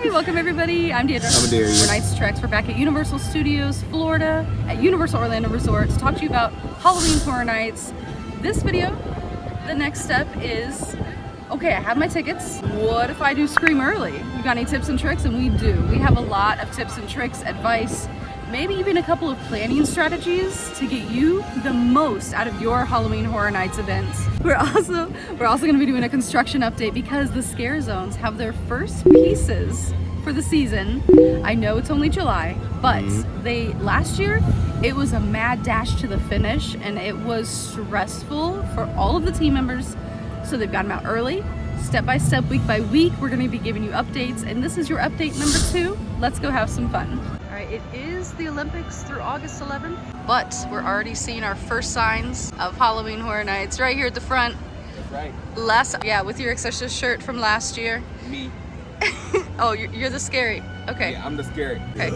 Hey, welcome everybody. I'm Deidre. I'm Darius. We're Nights Treks. We're back at Universal Studios, Florida, at Universal Orlando Resort to talk to you about Halloween Horror Nights. This video, the next step is, okay, I have my tickets. What if I do Scream early? You got any tips and tricks? And we do. We have a lot of tips and tricks, advice, maybe even a couple of planning strategies to get you the most out of your Halloween Horror Nights events. We're also going to be doing a construction update because the Scare Zones have their first pieces for the season. I know it's only July, but last year it was a mad dash to the finish and it was stressful for all of the team members. So they've got them out early, step by step, week by week. We're going to be giving you updates, and this is your update number 2. Let's go have some fun. All right, it is the Olympics through August 11th, but we're already seeing our first signs of Halloween Horror Nights right here at the front. Right. Yeah, with your Exorcist shirt from last year. Me. Oh, you're the scary. Okay. Yeah, I'm the scary. Okay.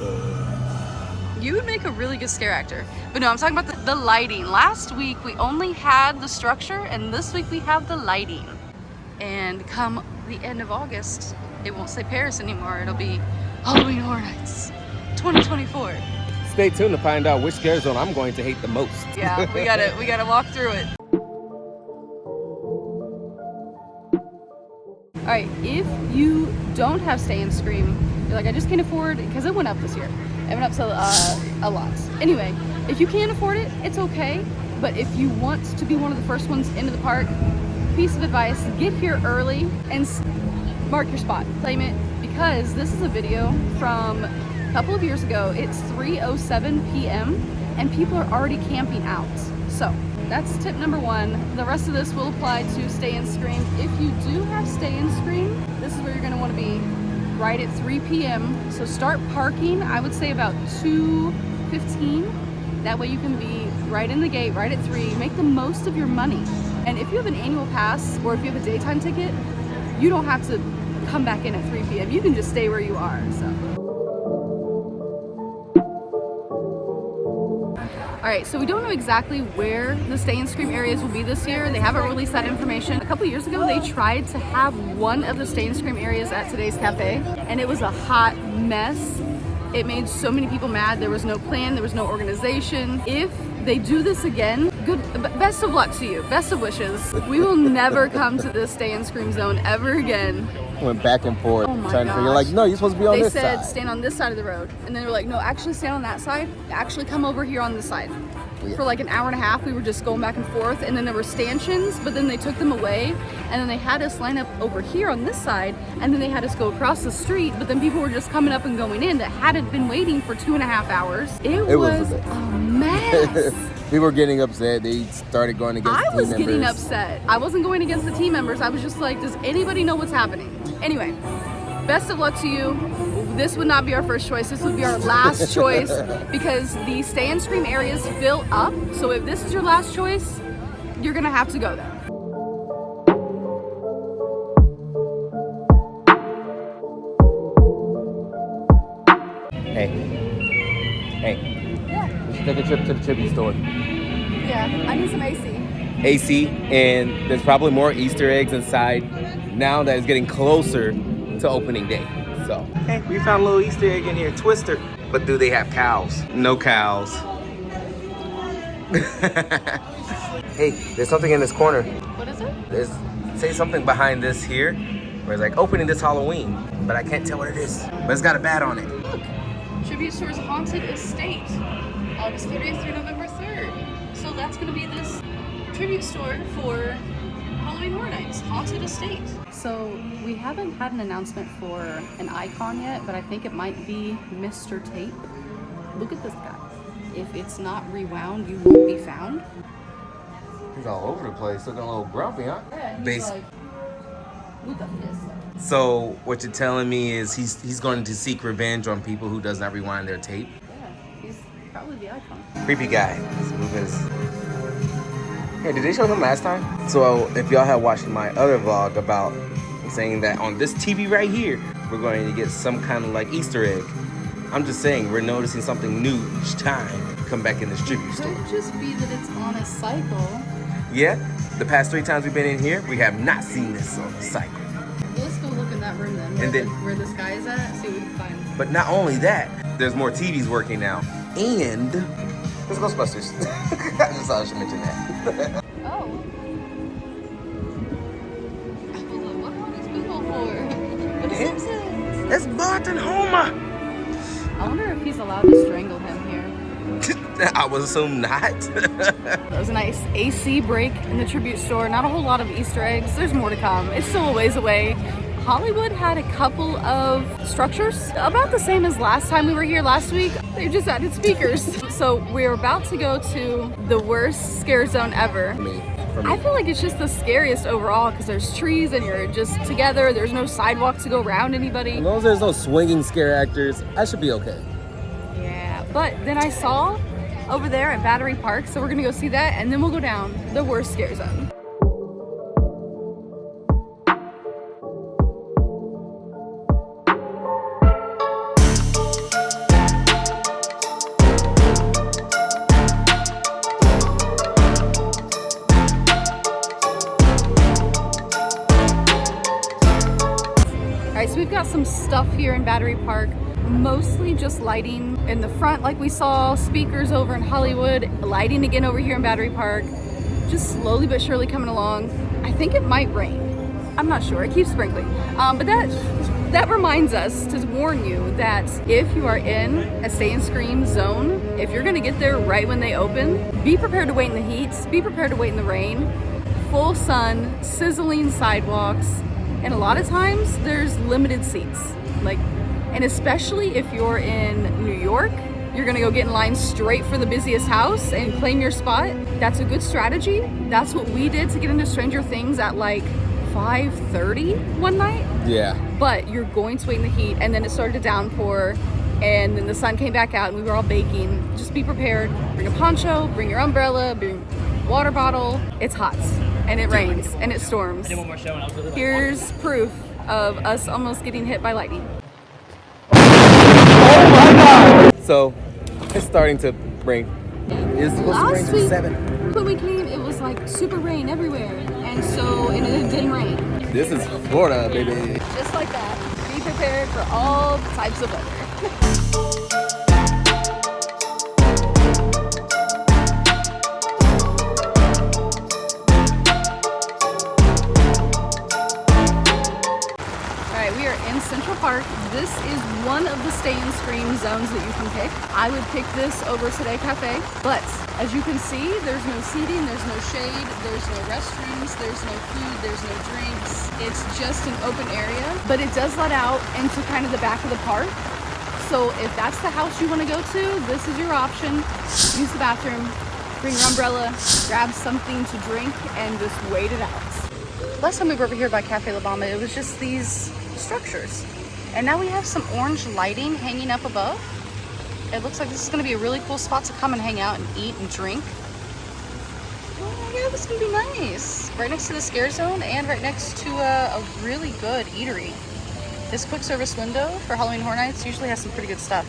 You would make a really good scare actor. But no, I'm talking about the lighting. Last week we only had the structure, and this week we have the lighting. And come the end of August, it won't say Paris anymore. It'll be Halloween Horror Nights 2024. Stay tuned to find out which scare zone I'm going to hate the most. Yeah, we gotta walk through it. All right, if you don't have Stay and Scream, you're like, I just can't afford it, because it went up this year. It went up to a lot. Anyway, if you can't afford it, it's okay. But if you want to be one of the first ones into the park, piece of advice, get here early and mark your spot. Claim it, because this is a video from a couple of years ago. It's 3:07 p.m. and people are already camping out. So that's tip number 1. The rest of this will apply to Stay and Scream. If you do have Stay and Scream, this is where you're going to want to be right at 3 p.m. So start parking, I would say about 2:15. That way you can be right in the gate, right at 3. Make the most of your money. And if you have an annual pass or if you have a daytime ticket, you don't have to come back in at 3 p.m. You can just stay where you are. All right, so we don't know exactly where the Stay and Scream areas will be this year. They haven't released that information. A couple years ago, they tried to have one of the Stay and Scream areas at Today's Cafe, and it was a hot mess. It made so many people mad. There was no plan, there was no organization. If they do this again, best of luck to you, best of wishes. We will never come to this Stay and Scream zone ever again. Went back and forth trying to figure, like, no, you're supposed to be on this side. They said stand on this side of the road, and they were like, no, actually stand on that side. Actually come over here on this side. Yeah. For like an hour and a half, we were just going back and forth, and then there were stanchions, but then they took them away, and then they had us line up over here on this side, and then they had us go across the street, but then people were just coming up and going in that hadn't been waiting for 2.5 hours. It was a mess. People were getting upset. They started going against the team members. I was getting upset. I wasn't going against the team members. I was just like, does anybody know what's happening? Anyway, best of luck to you. This would not be our first choice. This would be our last choice because the Stay and Scream areas fill up. So if this is your last choice, you're going to have to go there. Hey. Yeah. We should take a trip to the tribute store. Yeah, I need some AC. AC, and there's probably more Easter eggs inside now that it's getting closer to opening day. So, hey, we found a little Easter egg in here, Twister. But do they have cows? No cows. Hey, there's something in this corner. What is it? Say something behind this here, where it's like opening this Halloween, but I can't tell what it is. But it's got a bat on it. Look, Tribute Store's Haunted Estate, August 30th through November 3rd. So that's going to be this tribute store for Halloween Horror Nights, Haunted Estate. So we haven't had an announcement for an icon yet, but I think it might be Mr. Tape. Look at this guy. If it's not rewound, you won't be found. He's all over the place, looking a little grumpy, huh? Yeah, he's like, look at this. So what you're telling me is he's going to seek revenge on people who does not rewind their tape? Yeah, he's probably the icon. Creepy guy. Hey, did they show him last time? So if y'all have watched my other vlog about saying that on this TV right here, we're going to get some kind of like Easter egg. I'm just saying we're noticing something new each time we come back in this tribute store. It could just be that it's on a cycle. Yeah, the past 3 times we've been in here, we have not seen this on the cycle. Let's go look in that that room then. Where this guy is at, see what we can find. But not only that, there's more TVs working now. And there's Ghostbusters. I just thought I should mention that. Oh. What are these people for? What is this? It's Barton Homer. I wonder if he's allowed to strangle him here. I would assume not. There was a nice AC break in the tribute store. Not a whole lot of Easter eggs. There's more to come. It's still a ways away. Hollywood had a couple of structures, about the same as last time we were here last week. They just added speakers. So we're about to go to the worst scare zone ever. For me. I feel like it's just the scariest overall because there's trees and you're just together. There's no sidewalk to go around anybody. As long as there's no swinging scare actors, I should be okay. Yeah, but then I saw over there at Battery Park, so we're gonna go see that and then we'll go down the worst scare zone. So we've got some stuff here in Battery Park, mostly just lighting in the front like we saw, speakers over in Hollywood, lighting again over here in Battery Park, just slowly but surely coming along. I think it might rain. I'm not sure, it keeps sprinkling. But that reminds us to warn you that if you are in a Stay and Scream zone, if you're gonna get there right when they open, be prepared to wait in the heat, be prepared to wait in the rain, full sun, sizzling sidewalks, and a lot of times there's limited seats. And especially if you're in New York, you're gonna go get in line straight for the busiest house and claim your spot. That's a good strategy. That's what we did to get into Stranger Things at like 5:30 one night. Yeah. But you're going to wait in the heat, and then it started to downpour, and then the sun came back out and we were all baking. Just be prepared. Bring a poncho, bring your umbrella, bring a water bottle. It's hot. And it rains and it storms. Here's proof of us almost getting hit by lightning. So it's starting to rain. It's supposed to rain Last till week 7. when we came, it was like super rain everywhere, and it didn't rain. This is Florida, baby. Just like that. Be prepared for all types of weather. Central Park. This is one of the Stay and Scream zones that you can pick. I would pick this over Today Cafe, but as you can see, there's no seating, there's no shade, there's no restrooms, there's no food, there's no drinks. It's just an open area, but it does let out into kind of the back of the park. So if that's the house you want to go to, this is your option. Use the bathroom, bring your umbrella, grab something to drink, and just wait it out. Last time we were over here by Cafe La Bamba, it was just these structures, and now we have some orange lighting hanging up above. It looks like this is going to be a really cool spot to come and hang out and eat and drink. Oh yeah, this is going to be nice. Right next to the Scare Zone and right next to a really good eatery. This quick service window for Halloween Horror Nights usually has some pretty good stuff.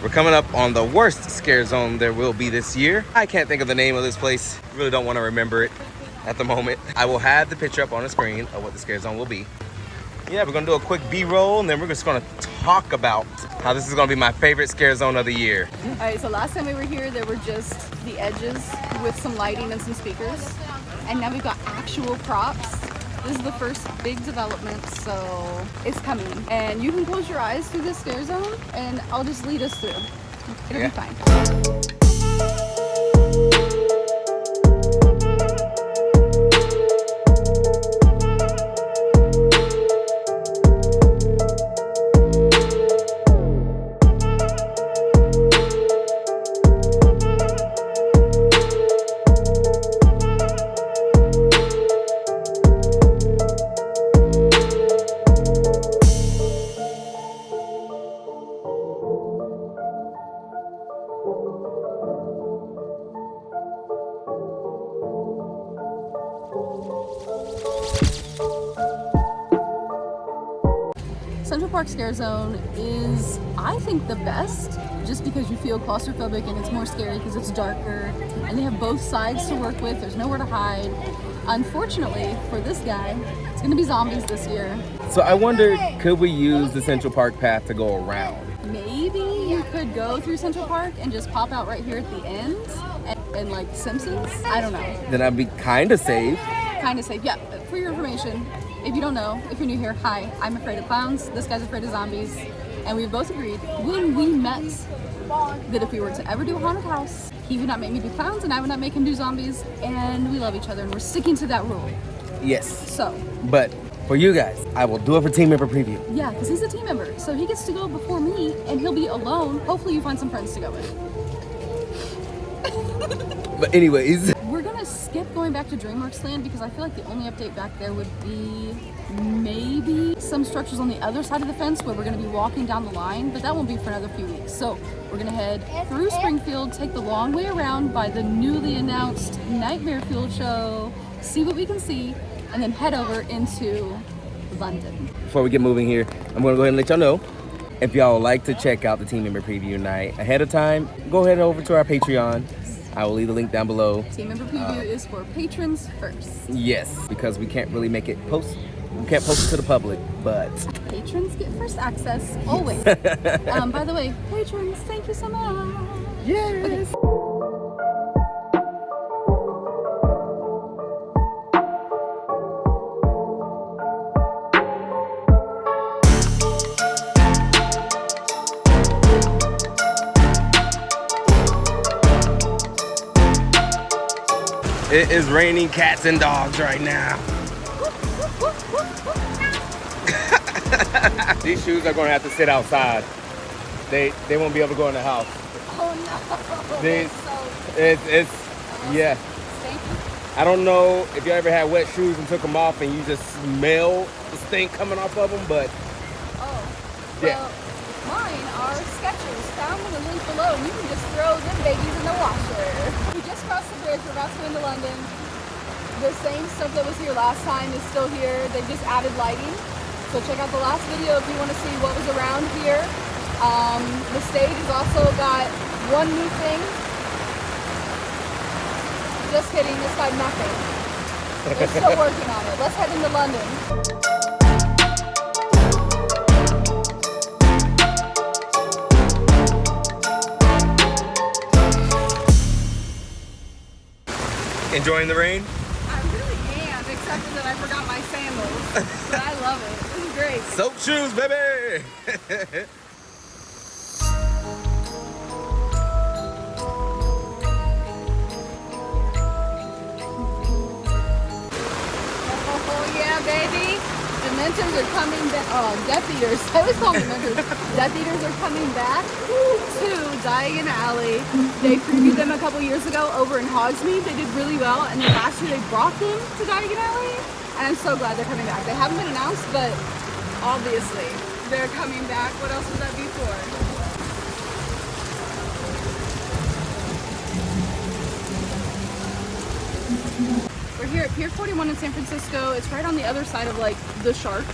We're coming up on the worst scare zone there will be this year. I can't think of the name of this place. Really don't want to remember it at the moment. I will have the picture up on the screen of what the scare zone will be. Yeah, we're gonna do a quick B-roll, and then we're just gonna talk about how this is gonna be my favorite scare zone of the year. All right, so last time we were here, there were just the edges with some lighting and some speakers. And now we've got actual props. This is the first big development, so it's coming. And you can close your eyes through this scare zone, and I'll just lead us through. It'll be fine. Central Park Scare Zone is, I think, the best, just because you feel claustrophobic and it's more scary because it's darker, and they have both sides to work with. There's nowhere to hide. Unfortunately for this guy, it's gonna be zombies this year. So I wonder, could we use the Central Park path to go around? Maybe you could go through Central Park and just pop out right here at the end and like Simpsons. I don't know. Then I'd be kind of safe. Kind of safe. Yeah, for your information, if you don't know, if you're new here, hi, I'm afraid of clowns. This guy's afraid of zombies. And we both agreed when we met that if we were to ever do a haunted house, he would not make me do clowns and I would not make him do zombies. And we love each other and we're sticking to that rule. Yes. So. But for you guys, I will do it for team member preview. Yeah, because he's a team member. So he gets to go before me and he'll be alone. Hopefully you find some friends to go with. But anyways. We're gonna skip going back to DreamWorks Land because I feel like the only update back there would be maybe some structures on the other side of the fence where we're gonna be walking down the line, but that won't be for another few weeks. So we're gonna head through Springfield, take the long way around by the newly announced Nightmare Fuel Show, see what we can see, and then head over into London. Before we get moving here, I'm gonna go ahead and let y'all know, if y'all would like to check out the team member preview night ahead of time, go ahead over to our Patreon. I will leave the link down below. Team member preview is for patrons first. Yes, because we can't really make it post. We can't post it to the public, but patrons get first access always. By the way, patrons, thank you so much. yes. Okay. It is raining cats and dogs right now. These shoes are gonna have to sit outside. They won't be able to go in the house. Oh no. It's yeah. Thank you. I don't know if you ever had wet shoes and took them off and you just smell the stink coming off of them, but Oh. yeah. Well, mine are Skechers. Found in the link below. You can just throw them babies in the washer. We just crossed the bridge. We're about to go into London. The same stuff that was here last time is still here. They just added lighting. So check out the last video if you want to see what was around here. The stage has also got one new thing. Just kidding, it's got nothing. They're still working on it. Let's head into London. Enjoying the rain? I really am, except for that I forgot my sandals. But I love it. This is great. Soap shoes, baby! Oh yeah, baby. Dementors are coming back. Oh, Death Eaters. I always call them Dementors. Death Eaters are coming back to Diagon Alley. They previewed them a couple years ago over in Hogsmeade. They did really well. And then last year they brought them to Diagon Alley. And I'm so glad they're coming back. They haven't been announced, but obviously they're coming back. What else would that be for? We're here at Pier 41 in San Francisco. It's right on the other side of like the Shark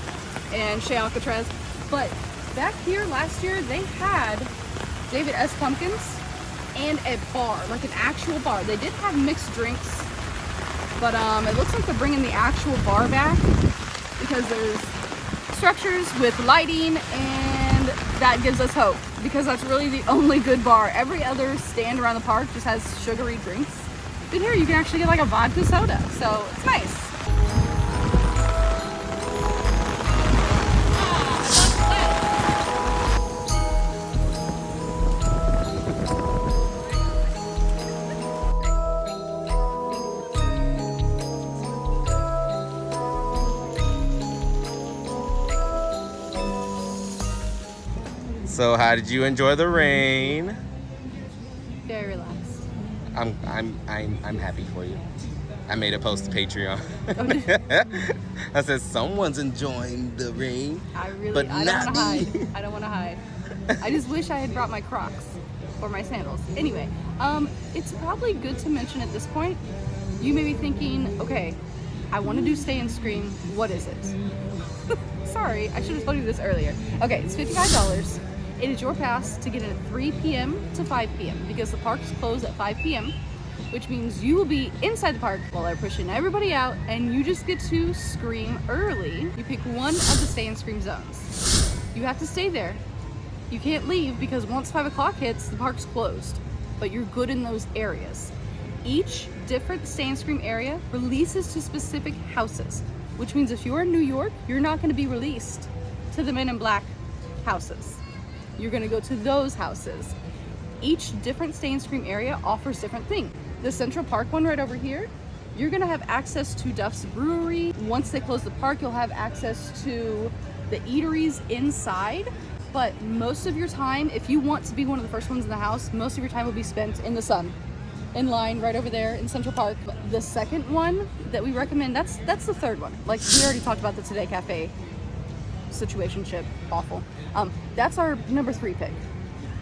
and Chez Alcatraz. But back here last year, they had David S. Pumpkins and a bar, like an actual bar. They did have mixed drinks, but it looks like they're bringing the actual bar back because there's structures with lighting, and that gives us hope because that's really the only good bar. Every other stand around the park just has sugary drinks. But here you can actually get like a vodka soda, so it's nice. So how did you enjoy the rain? Very relaxed. I'm happy for you. I made a post to Patreon. I said someone's enjoying the rain. I but don't not want to me. hide. I don't want to hide. I just wish I had brought my Crocs or my sandals. Anyway, it's probably good to mention at this point, you may be thinking, okay, I want to do Stay and Scream. What is it? Sorry, I should have told you this earlier. Okay, it's $55. It is your pass to get in at 3 p.m. to 5 p.m. because the parks close at 5 p.m. which means you will be inside the park while they're pushing everybody out, and you just get to scream early. You pick one of the stay and scream zones. You have to stay there. You can't leave because once 5 o'clock hits, the park's closed, but you're good in those areas. Each different stay and scream area releases to specific houses, which means if you're in New York, you're not going to be released to the Men in Black houses. You're going to go to those houses. Each different stay and scream area offers different things. The Central Park one right over here, you're going to have access to Duff's Brewery. Once they close the park, you'll have access to the eateries inside. But most of your time, if you want to be one of the first ones in the house, most of your time will be spent in the sun, in line right over there in Central Park. The second one that we recommend, that's the third one. Like we already talked about the Today Cafe situationship, awful. That's our number 3 pick.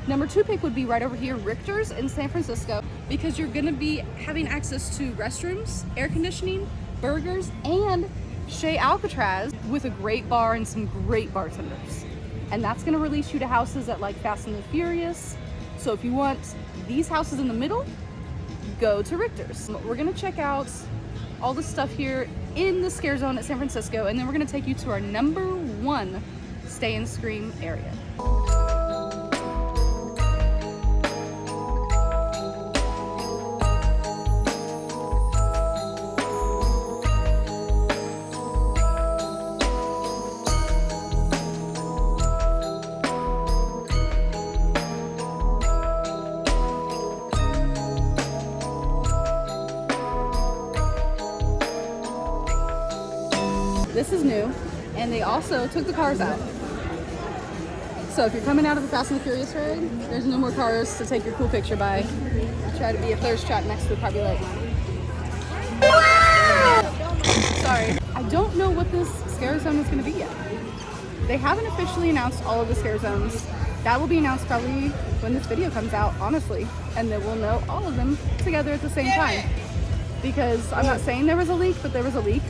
Number 2 pick would be right over here, Richter's in San Francisco, because you're gonna be having access to restrooms, air conditioning, burgers, and Chez Alcatraz with a great bar and some great bartenders. And that's gonna release you to houses that like Fast and the Furious. So if you want these houses in the middle, go to Richter's. We're gonna check out all the stuff here in the Scare Zone at San Francisco, and then we're gonna take you to our number 1 stay and scream area. This is new, and they also took the cars out. So if you're coming out of the Fast and the Furious ride, there's no more cars to take your cool picture by. Try to be a thirst trap next to the car, be like, sorry. I don't know what this Scare Zone is going to be yet. They haven't officially announced all of the Scare Zones. That will be announced probably when this video comes out, honestly, and then we'll know all of them together at the same time. Because I'm not saying there was a leak, but there was a leak.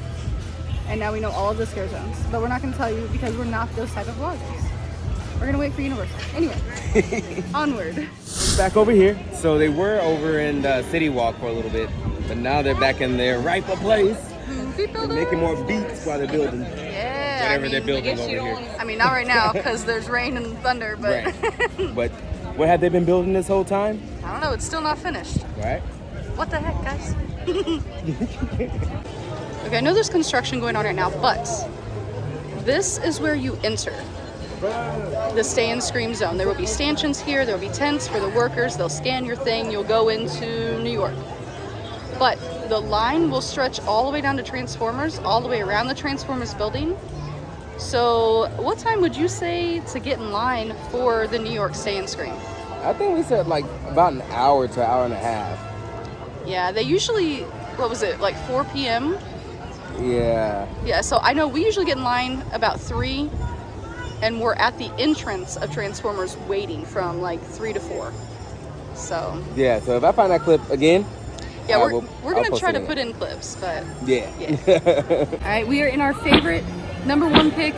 And now we know all of the Scare Zones, but we're not going to tell you because we're not those type of vloggers. We're going to wait for Universal. Anyway, onward. Back over here. So they were over in City Walk for a little bit, but now they're back in their rightful place. They're making more beats while they're building. Yeah, whatever they're building over here. I mean, not right now because there's rain and thunder, but... Right. But what have they been building this whole time? I don't know. It's still not finished. Right. What the heck, guys? Okay, I know there's construction going on right now, but this is where you enter the stay and scream zone. There will be stanchions here, there will be tents for the workers, they'll scan your thing, you'll go into New York. But the line will stretch all the way down to Transformers, all the way around the Transformers building. So what time would you say to get in line for the New York stay and scream? I think we said like about an hour to an hour and a half. Yeah, they usually, what was it, like 4 p.m.? Yeah. Yeah, so I know we usually get in line about 3, and we're at the entrance of Transformers waiting from like 3 to 4. So. Yeah, so if I find that clip again. Yeah, we're going to try to put in clips, but. Yeah. All right, we are in our favorite number 1 pick,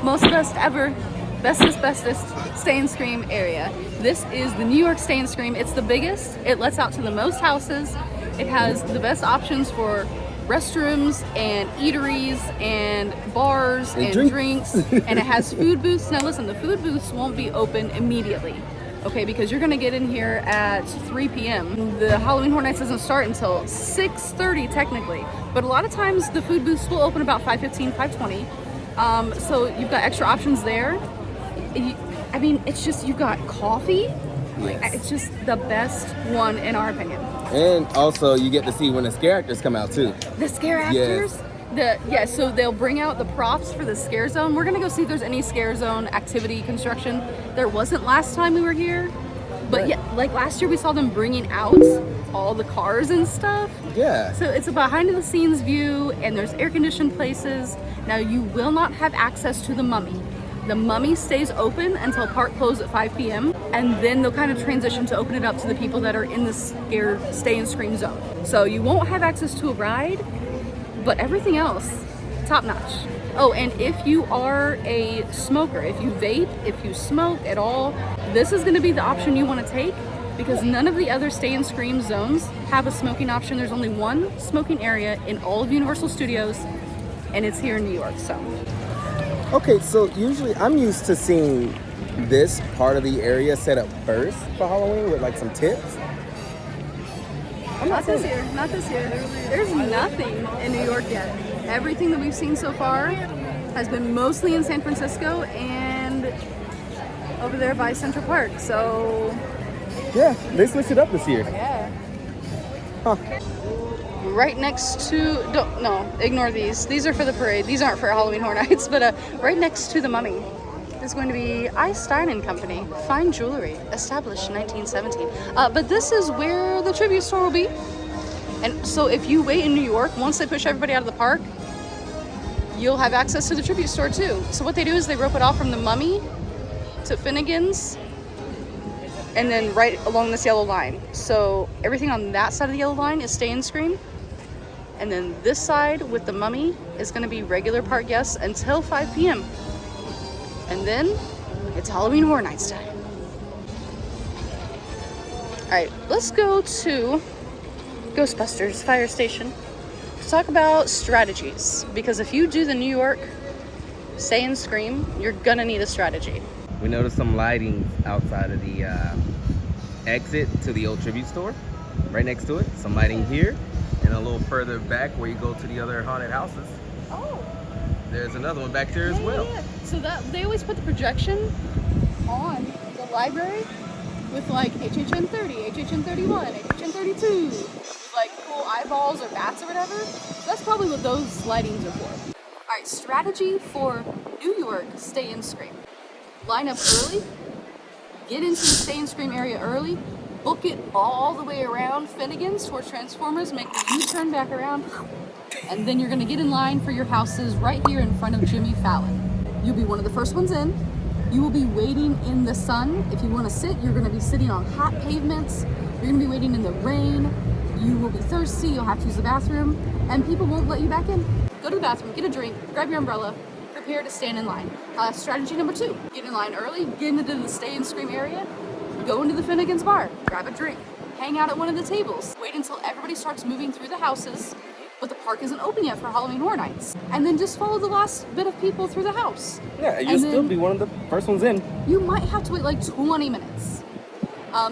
most best ever, bestest stay and scream area. This is the New York Stay and Scream. It's the biggest. It lets out to the most houses. It has the best options for restrooms and eateries and bars and drinks. And it has food booths. Now listen, the food booths won't be open immediately, okay, because you're gonna get in here at 3 p.m. The Halloween Horror Nights doesn't start until 6:30 technically, but a lot of times the food booths will open about 5:15, 5:20. So you've got extra options there. I mean, it's just, you've got coffee. Yes. It's just the best one in our opinion. And also you get to see when the scare actors come out too. The scare actors? Yes. So they'll bring out the props for the Scare Zone. We're gonna go see if there's any Scare Zone activity construction. There wasn't last time we were here, but right. Yeah, like last year we saw them bringing out all the cars and stuff. Yeah. So it's a behind the scenes view, and there's air conditioned places. Now you will not have access to the Mummy. The Mummy stays open until park close at 5 p.m. and then they'll kind of transition to open it up to the people that are in the stay and scream zone. So you won't have access to a ride, but everything else, top notch. Oh, and if you are a smoker, if you vape, if you smoke at all, this is gonna be the option you wanna take. because none of the other Stay and Scream zones have a smoking option. There's only one smoking area in all of Universal Studios, and it's here in New York. So Okay, so usually I'm used to seeing this part of the area set up first for Halloween with like some tips. not this year, not this year. There's nothing in New York yet. Everything that we've seen so far has been mostly in San Francisco and over there by Central Park. So Yeah, they switched it up this year. yeah. Huh. Right next to, no, ignore these. These are for the parade. These aren't for Halloween Horror Nights, but right next to the Mummy is going to be I. Stein & Company, fine jewelry, established in 1917. But this is where the tribute store will be. And so if you wait in New York, once they push everybody out of the park, you'll have access to the tribute store too. So what they do is they rope it off from the Mummy to Finnegan's, and then right along this yellow line. So everything on that side of the yellow line is Stay and Scream. And then this side with the Mummy is gonna be regular park guests until 5 p.m. And then it's Halloween Horror Nights time. All right, let's go to Ghostbusters Fire Station. Let's talk about strategies, because if you do the New York Stay and Scream, you're gonna need a strategy. We noticed some lighting outside of the exit to the old tribute store, right next to it. Some lighting here, and a little further back where you go to the other haunted houses. Oh. There's another one back there as well. Yeah. So that they always put the projection on the library with like HHN 30, HHN 31, HHN 32, with like cool eyeballs or bats or whatever. So that's probably what those lightings are for. All right, strategy for New York Stay and Scream. Line up early, get into the Stay and Scream area early, book it all the way around Finnegan's towards Transformers, make the U-turn back around, and then you're gonna get in line for your houses right here in front of Jimmy Fallon. You'll be one of the first ones in. You will be waiting in the sun. If you wanna sit, you're gonna be sitting on hot pavements. You're gonna be waiting in the rain. You will be thirsty, you'll have to use the bathroom, and people won't let you back in. Go to the bathroom, get a drink, grab your umbrella, prepare to stand in line. Strategy number 2, get in line early, get into the Stay and Scream area, go into the Finnegan's bar, grab a drink, hang out at one of the tables, wait until everybody starts moving through the houses, but the park isn't open yet for Halloween Horror Nights. And then just follow the last bit of people through the house. Yeah, you'll still be one of the first ones in. You might have to wait like 20 minutes.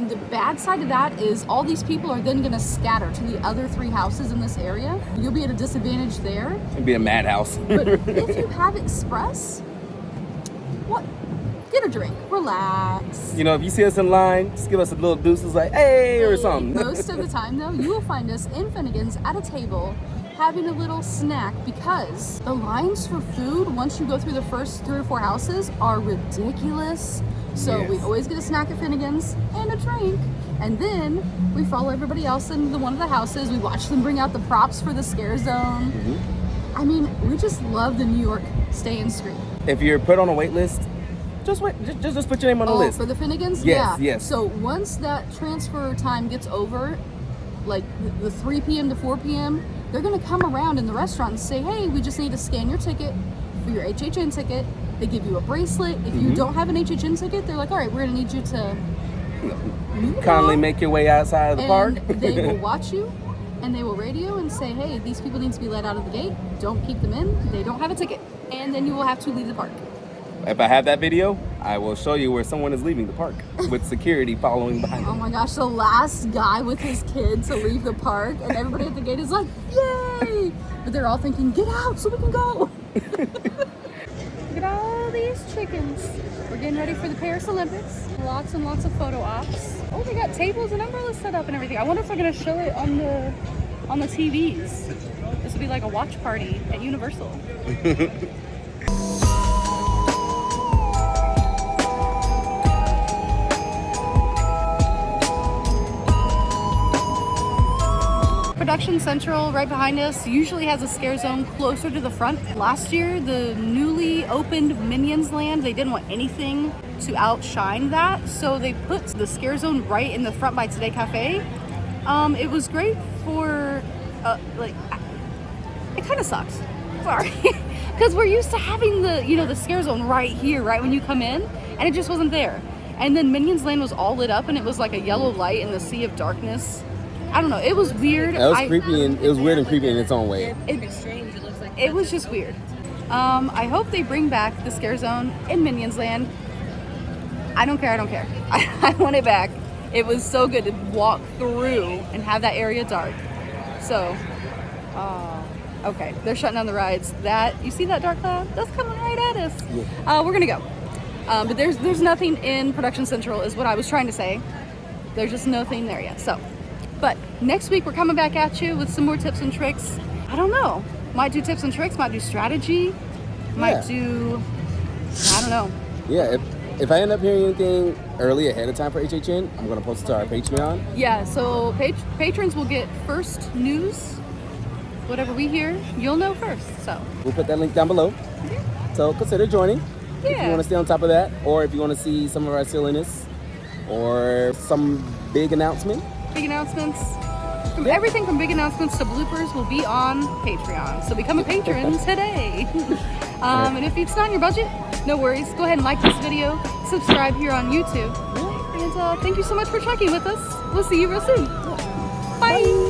The bad side of that is all these people are then gonna scatter to the other 3 houses in this area. You'll be at a disadvantage there. It'd be a madhouse. But if you have Express, what? Get a drink, relax. You know, if you see us in line, just give us a little deuces like, hey, or something. Most of the time though, you will find us in Finnegan's at a table having a little snack, because the lines for food once you go through the first 3 or 4 houses are ridiculous. So Yes. we always get a snack at Finnegan's and a drink, and then we follow everybody else into one of the houses. We watch them bring out the props for the ScareZone. Mm-hmm. I mean, we just love the New York Stay and Scream. If you're put on a wait list, just wait. Just put your name on the list. For the Finnegans? Yes, Yeah. yes. So once that transfer time gets over, like the 3 p.m. to 4 p.m., they're going to come around in the restaurant and say, hey, we just need to scan your ticket for your HHN ticket. They give you a bracelet. If you don't have an HHN ticket, they're like, all right, we're going to need you to Kindly make your way outside of the park. They will watch you, and they will radio and say, hey, these people need to be let out of the gate. Don't keep them in. They don't have a ticket. And then you will have to leave the park. If I have that video, I will show you where someone is leaving the park with security following behind Oh them. my gosh, the last guy with his kid to leave the park, and everybody at the gate is like, yay! But they're all thinking, get out so we can go. Look at all these chickens. We're getting ready for the Paris Olympics. Lots and lots of photo ops. Oh, they got tables and umbrellas set up and everything. I wonder if they're gonna show it on the TVs. This would be like a watch party at Universal. Production Central right behind us usually has a scare zone closer to the front. Last year, the newly opened Minions Land, they didn't want anything to outshine that, so they put the scare zone right in the front by Today Cafe. It was great for, it kind of sucks. Sorry. Because we're used to having the scare zone right here, right when you come in, and it just wasn't there. And then Minions Land was all lit up, and it was like a yellow light in the sea of darkness. I don't know. It was weird. It was creepy, and it was weird and creepy in its own way. Strange. It looks like it was just weird. I hope they bring back the Scare Zone in Minions Land. I don't care. I want it back. It was so good to walk through and have that area dark. So, okay, they're shutting down the rides. You see that dark cloud? That's coming right at us. Yeah. We're gonna go. But there's nothing in Production Central, is what I was trying to say. There's just nothing there yet. So, but next week we're coming back at you with some more tips and tricks. I don't know. Might do tips and tricks. Might do strategy. Might do. I don't know. Yeah. If I end up hearing anything early ahead of time for HHN, I'm going to post it to our Patreon. Yeah, so patrons will get first news. Whatever we hear, you'll know first. So we'll put that link down below. So consider joining if you want to stay on top of that, or if you want to see some of our silliness or some big announcement. Big announcements. Everything from big announcements to bloopers will be on Patreon. So become a patron today. And if it's not in your budget, no worries. Go ahead and like this video, subscribe here on YouTube. And thank you so much for checking with us. We'll see you real soon. Bye.